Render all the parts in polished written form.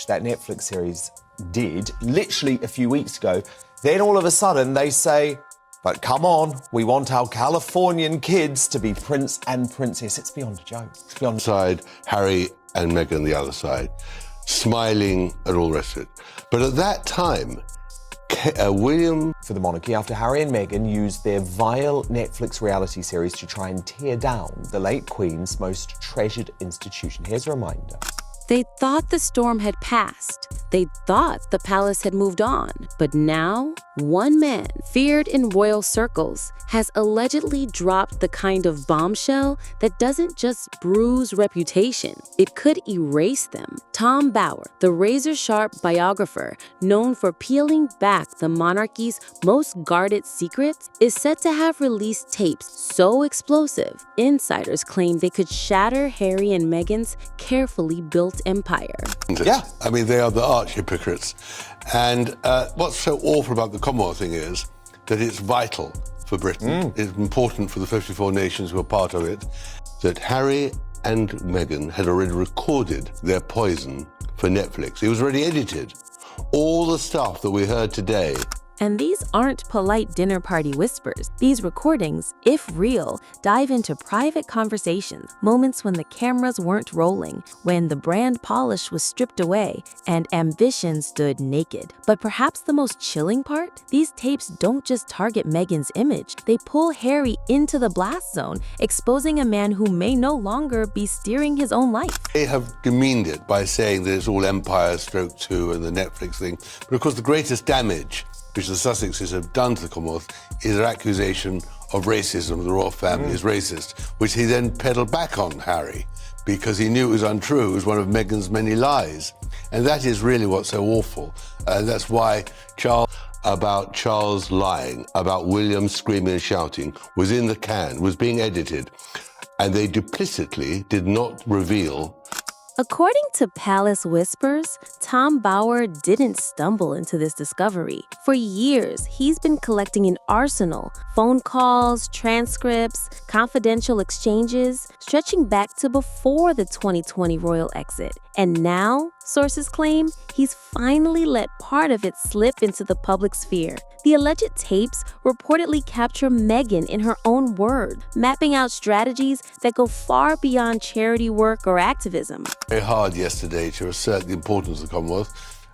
which that Netflix series did literally a few weeks ago. Then all of a sudden they say, but come on, we want our Californian kids to be prince and princess. It's beyond a joke. It's beyond. Side, Harry and Meghan the other side, smiling and all the rest of it. But at that time, William... For the monarchy, after Harry and Meghan used their vile Netflix reality series to try and tear down the late Queen's most treasured institution. Here's a reminder. They thought the storm had passed. They thought the palace had moved on. But now, one man, feared in royal circles, has allegedly dropped the kind of bombshell that doesn't just bruise reputation, it could erase them. Tom Bower, the razor-sharp biographer known for peeling back the monarchy's most guarded secrets, is said to have released tapes so explosive, insiders claim they could shatter Harry and Meghan's carefully built empire. Yeah. I mean, they are the arch hypocrites. And what's so awful about the Commonwealth thing is that it's vital for Britain. It's important for the 54 nations who are part of it, that Harry and Meghan had already recorded their poison for Netflix. It was already edited. All the stuff that we heard today. And these aren't polite dinner party whispers. These recordings, if real, dive into private conversations, moments when the cameras weren't rolling, when the brand polish was stripped away, and ambition stood naked. But perhaps the most chilling part? These tapes don't just target Meghan's image. They pull Harry into the blast zone, exposing a man who may no longer be steering his own life. They have demeaned it by saying that it's all Empire Stroke 2 and the Netflix thing. But of course, the greatest damage which the Sussexes have done to the Commonwealth is their accusation of racism. The royal family is racist, which he then peddled back on Harry because he knew it was untrue. It was one of Meghan's many lies. And that is really what's so awful. And that's why Charles lying, about William screaming and shouting, was in the can, was being edited. And they duplicitly did not reveal. According to Palace Whispers, Tom Bower didn't stumble into this discovery. For years, he's been collecting an arsenal, phone calls, transcripts, confidential exchanges, stretching back to before the 2020 royal exit. And now, sources claim, he's finally let part of it slip into the public sphere. The alleged tapes reportedly capture Meghan in her own word, mapping out strategies that go far beyond charity work or activism. Very hard yesterday to assert the importance of the Commonwealth.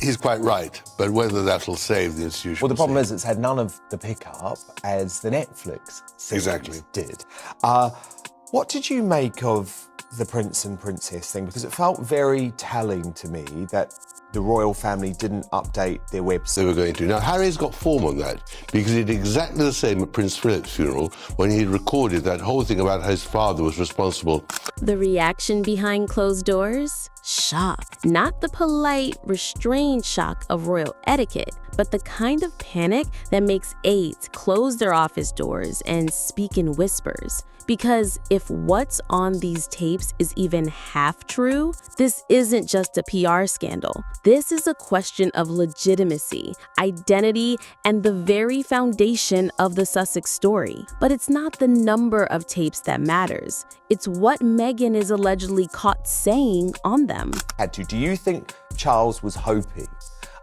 He's quite right, but whether that'll save the institution... Well, the problem is it's had none of the pickup as the Netflix series did. What did you make of the prince and princess thing? Because it felt very telling to me that the royal family didn't update their website. They were going to. Now, Harry's got form on that because he did exactly the same at Prince Philip's funeral when he recorded that whole thing about how his father was responsible. The reaction behind closed doors? Shock. Not the polite, restrained shock of royal etiquette, but the kind of panic that makes aides close their office doors and speak in whispers. Because if what's on these tapes is even half true, this isn't just a PR scandal. This is a question of legitimacy, identity, and the very foundation of the Sussex story. But it's not the number of tapes that matters. It's what Meghan is allegedly caught saying on them. Do you think Charles was hoping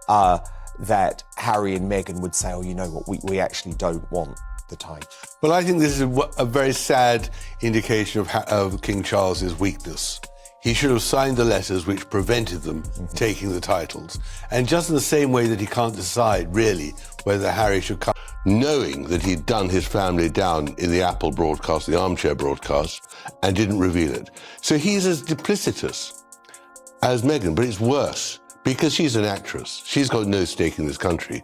that Harry and Meghan would say, oh, you know what, we actually don't want the title? Well, I think this is a very sad indication of King Charles's weakness. He should have signed the letters which prevented them taking the titles. And just in the same way that he can't decide, really, whether Harry should come, knowing that he'd done his family down in the Apple broadcast, the armchair broadcast, and didn't reveal it. So he's as duplicitous as Meghan, but it's worse because she's an actress. She's got no stake in this country.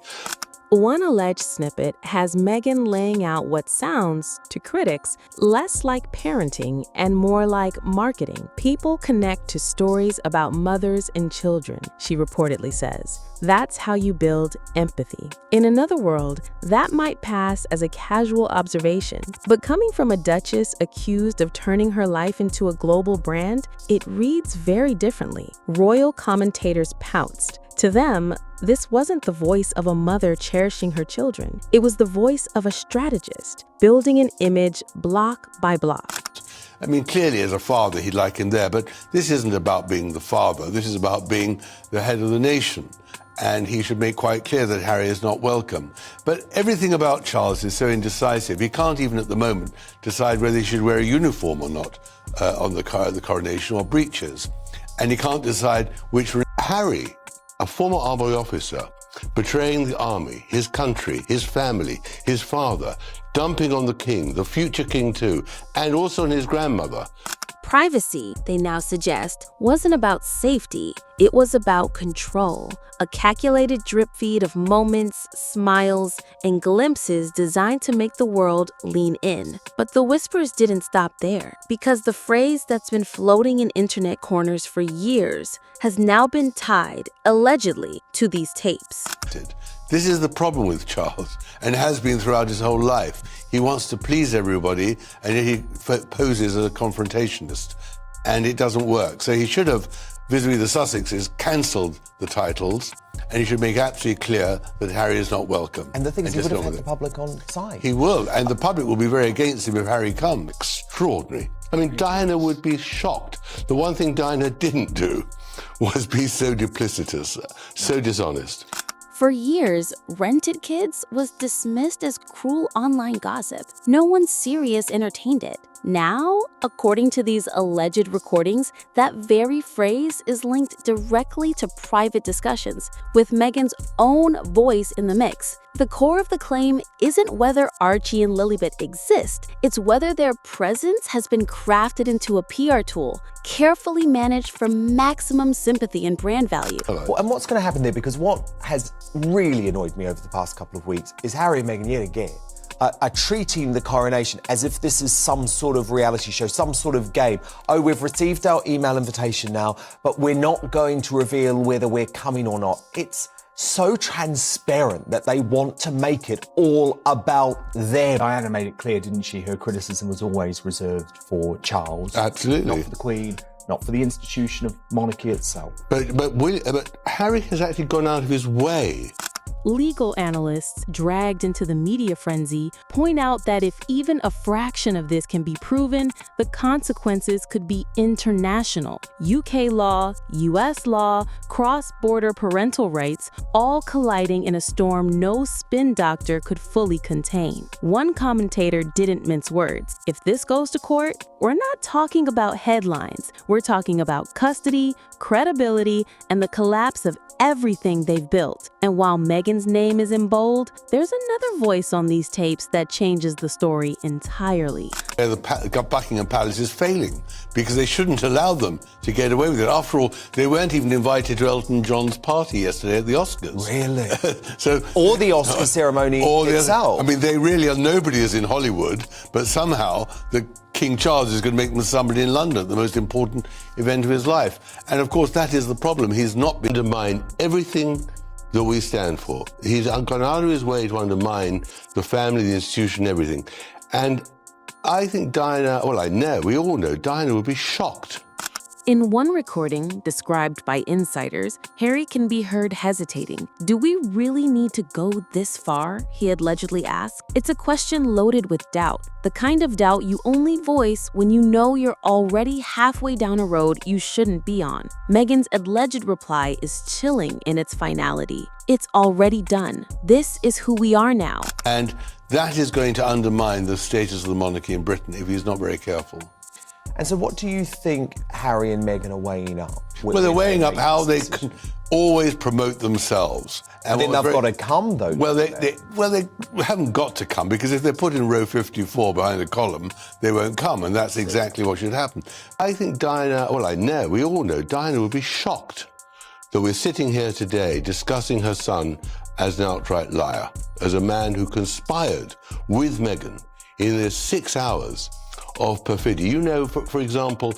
One alleged snippet has Meghan laying out what sounds, to critics, less like parenting and more like marketing. People connect to stories about mothers and children, she reportedly says. That's how you build empathy. In another world, that might pass as a casual observation. But coming from a duchess accused of turning her life into a global brand, it reads very differently. Royal commentators pounced. To them, this wasn't the voice of a mother cherishing her children. It was the voice of a strategist, building an image block by block. I mean, clearly as a father, he'd like him there, but this isn't about being the father. This is about being the head of the nation. And he should make quite clear that Harry is not welcome. But everything about Charles is so indecisive. He can't even at the moment decide whether he should wear a uniform or not on the coronation, or breeches. And he can't decide which... Harry, a former army officer, betraying the army, his country, his family, his father, dumping on the king, the future king too, and also on his grandmother. Privacy, they now suggest, wasn't about safety, it was about control. A calculated drip feed of moments, smiles, and glimpses designed to make the world lean in. But the whispers didn't stop there, because the phrase that's been floating in internet corners for years has now been tied, allegedly, to these tapes. This is the problem with Charles, and has been throughout his whole life. He wants to please everybody, and yet he poses as a confrontationist, and it doesn't work. So he should have, vis-a-vis the Sussexes, cancelled the titles, and he should make absolutely clear that Harry is not welcome. And the thing is, he would have had the public on side. He will, and the public will be very against him if Harry comes. Extraordinary. I mean, Diana would be shocked. The one thing Diana didn't do was be so duplicitous, so dishonest. For years, rented kids was dismissed as cruel online gossip. No one serious entertained it. Now, according to these alleged recordings, that very phrase is linked directly to private discussions, with Meghan's own voice in the mix. The core of the claim isn't whether Archie and Lilibet exist, it's whether their presence has been crafted into a PR tool, carefully managed for maximum sympathy and brand value. Well, and what's going to happen there? Because what has really annoyed me over the past couple of weeks is Harry and Meghan yet again are treating the coronation as if this is some sort of reality show, some sort of game. Oh, we've received our email invitation now, but we're not going to reveal whether we're coming or not. It's so transparent that they want to make it all about them. Diana made it clear, didn't she? Her criticism was always reserved for Charles. Absolutely. Not for the Queen, not for the institution of monarchy itself. But Harry has actually gone out of his way. Legal analysts, dragged into the media frenzy, point out that if even a fraction of this can be proven, the consequences could be international. UK law, US law, cross-border parental rights, all colliding in a storm no spin doctor could fully contain. One commentator didn't mince words. If this goes to court, we're not talking about headlines. We're talking about custody, credibility, and the collapse of everything they've built. And while Meghan's name is in bold, there's another voice on these tapes that changes the story entirely. The Buckingham Palace is failing because they shouldn't allow them to get away with it. After all, they weren't even invited to Elton John's party yesterday at the Oscars. Really? Or the Oscar ceremony itself. I mean, they really are, nobody is in Hollywood, but somehow the King Charles is going to make them somebody in London, the most important event of his life. And of course, that is the problem. He's not been undermined everything that we stand for. He's gone out of his way to undermine the family, the institution, everything. And I think Diana, we all know, Diana would be shocked. In one recording, described by insiders, Harry can be heard hesitating. Do we really need to go this far? He allegedly asked. It's a question loaded with doubt, the kind of doubt you only voice when you know you're already halfway down a road you shouldn't be on. Meghan's alleged reply is chilling in its finality. It's already done. This is who we are now. And that is going to undermine the status of the monarchy in Britain if he's not very careful. And so what do you think Harry and Meghan are weighing up? Well, they're weighing up how they can always promote themselves. And then they've got to come, though. Well, they haven't got to come, because if they're put in row 54 behind a column, they won't come, and that's exactly what should happen. I think Diana, we all know, Diana would be shocked that we're sitting here today discussing her son as an outright liar, as a man who conspired with Meghan in this 6 hours of perfidy. You know, for example,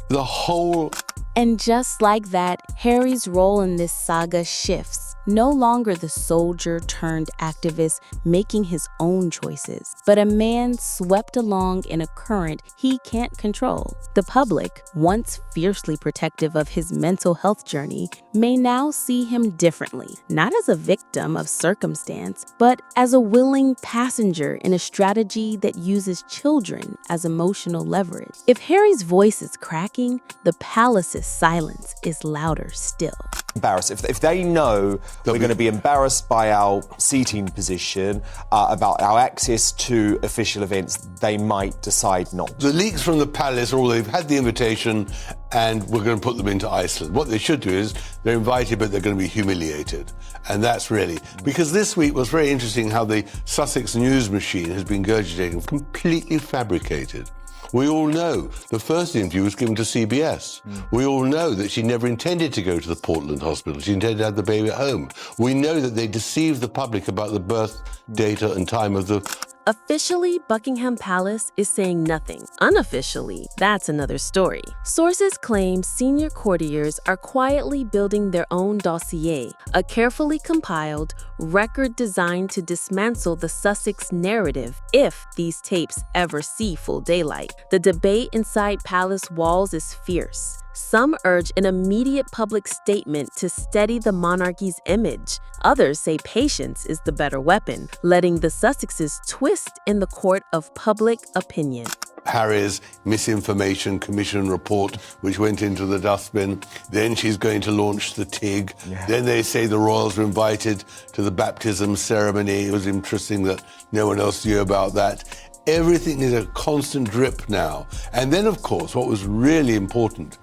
the whole... And just like that, Harry's role in this saga shifts. no longer the soldier turned activist making his own choices, but a man swept along in a current he can't control. The public, once fiercely protective of his mental health journey, may now see him differently, not as a victim of circumstance, but as a willing passenger in a strategy that uses children as emotional leverage. If Harry's voice is cracking, the palace's silence is louder still. Embarrassed. If they know we're going to be embarrassed by our seating position, about our access to official events, they might decide not. The leaks from the palace are all they've had the invitation and we're going to put them into Iceland. What they should do is they're invited, but they're going to be humiliated. And that's really, because this week was very interesting how the Sussex news machine has been gurgitating, completely fabricated. We all know the first interview was given to CBS. We all know that she never intended to go to the Portland hospital. She intended to have the baby at home. We know that they deceived the public about the birth date and time of the... Officially, Buckingham Palace is saying nothing. Unofficially, that's another story. Sources claim senior courtiers are quietly building their own dossier, a carefully compiled record designed to dismantle the Sussex narrative if these tapes ever see full daylight. The debate inside palace walls is fierce. Some urge an immediate public statement to steady the monarchy's image. Others say patience is the better weapon, letting the Sussexes twist in the court of public opinion. Harry's misinformation commission report, which went into the dustbin. Then she's going to launch the TIG. Then they say the royals were invited to the baptism ceremony. It was interesting that no one else knew about that. Everything is a constant drip now. And then, of course, what was really important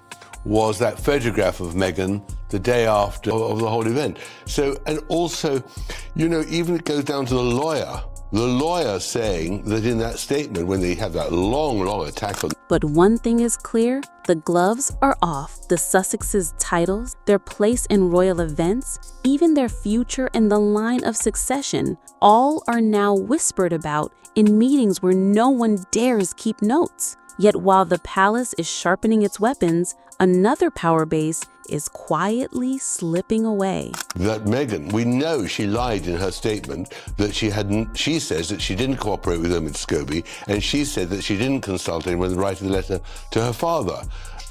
was that photograph of Meghan the day after of the whole event. So, and also, you know, even it goes down to the lawyer saying that in that statement, when they have that long attack on... But one thing is clear, the gloves are off. The Sussexes' titles, their place in royal events, even their future in the line of succession, all are now whispered about in meetings where no one dares keep notes. Yet while the palace is sharpening its weapons, another power base is quietly slipping away. That Meghan, we know she lied in her statement that she says that she didn't cooperate with Omid Scobie, and she said that she didn't consult anyone in writing the letter to her father.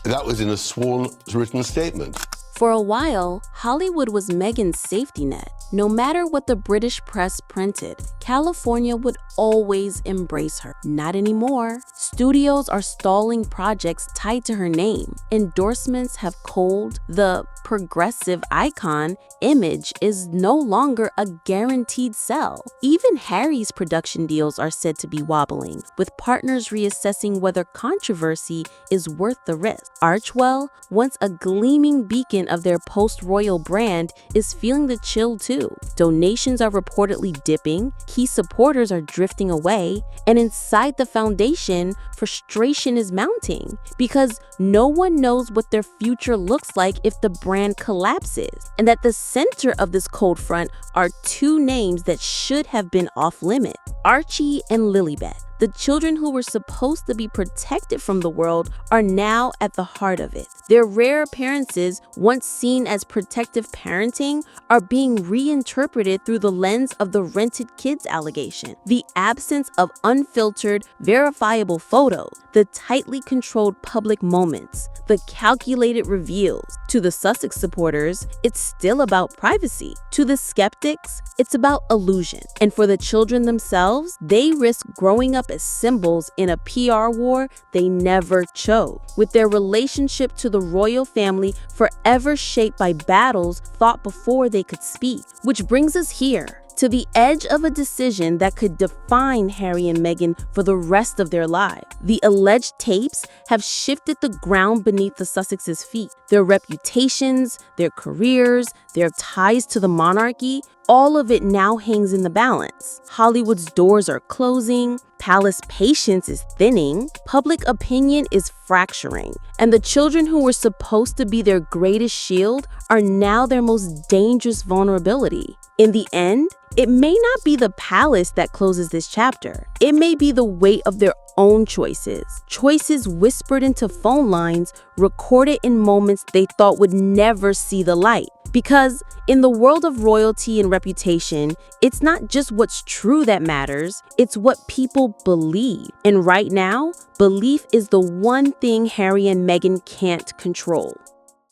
That was in a sworn written statement. For a while, Hollywood was Meghan's safety net. No matter what the British press printed, California would always embrace her. Not anymore. Studios are stalling projects tied to her name. Endorsements have cooled. The progressive icon image is no longer a guaranteed sell. Even Harry's production deals are said to be wobbling, with partners reassessing whether controversy is worth the risk. Archewell, once a gleaming beacon of their post-royal brand, is feeling the chill too. Donations are reportedly dipping, key supporters are drifting away, and inside the foundation, frustration is mounting because no one knows what their future looks like if the brand collapses. And at the center of this cold front are two names that should have been off limit: Archie and Lilibet. The children who were supposed to be protected from the world are now at the heart of it. Their rare appearances, once seen as protective parenting, are being reinterpreted through the lens of the rented kids allegation. The absence of unfiltered, verifiable photos, the tightly controlled public moments, the calculated reveals. To the Sussex supporters, it's still about privacy. To the skeptics, it's about illusion. And for the children themselves, they risk growing up as symbols in a PR war they never chose, with their relationship to the royal family forever shaped by battles fought before they could speak. Which brings us here, to the edge of a decision that could define Harry and Meghan for the rest of their lives. The alleged tapes have shifted the ground beneath the Sussexes' feet. Their reputations, their careers, their ties to the monarchy, all of it now hangs in the balance. Hollywood's doors are closing, palace patience is thinning, public opinion is fracturing, and the children who were supposed to be their greatest shield are now their most dangerous vulnerability. In the end, it may not be the palace that closes this chapter. It may be the weight of their own choices. Choices whispered into phone lines, recorded in moments they thought would never see the light. Because in the world of royalty and reputation, it's not just what's true that matters, it's what people believe. And right now, belief is the one thing Harry and Meghan can't control.